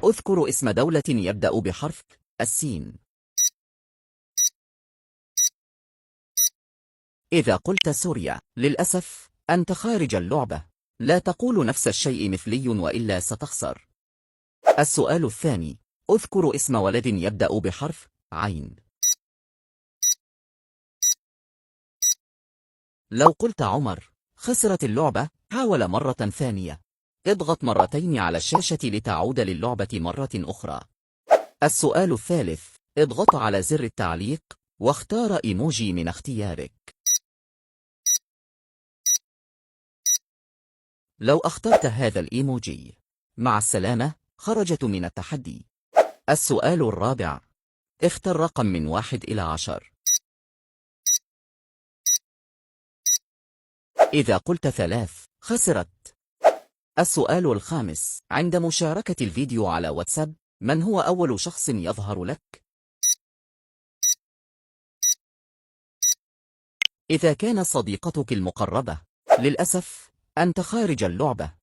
اذكر اسم دولة يبدأ بحرف السين. إذا قلت سوريا، للأسف أنت خارج اللعبة. لا تقول نفس الشيء مثلي وإلا ستخسر. السؤال الثاني، اذكر اسم ولد يبدأ بحرف عين. لو قلت عمر، خسرت اللعبة. حاول مرة ثانية. اضغط مرتين على الشاشة لتعود للعبة مرة أخرى. السؤال الثالث، اضغط على زر التعليق واختار إيموجي من اختيارك. لو اخترت هذا الإيموجي، مع السلامة، خرجت من التحدي. السؤال الرابع، اختر رقم من 1 إلى 10. إذا قلت 3، خسرت. السؤال الخامس، عند مشاركة الفيديو على واتساب، من هو أول شخص يظهر لك؟ إذا كان صديقتك المقربة، للأسف أنت خارج اللعبة.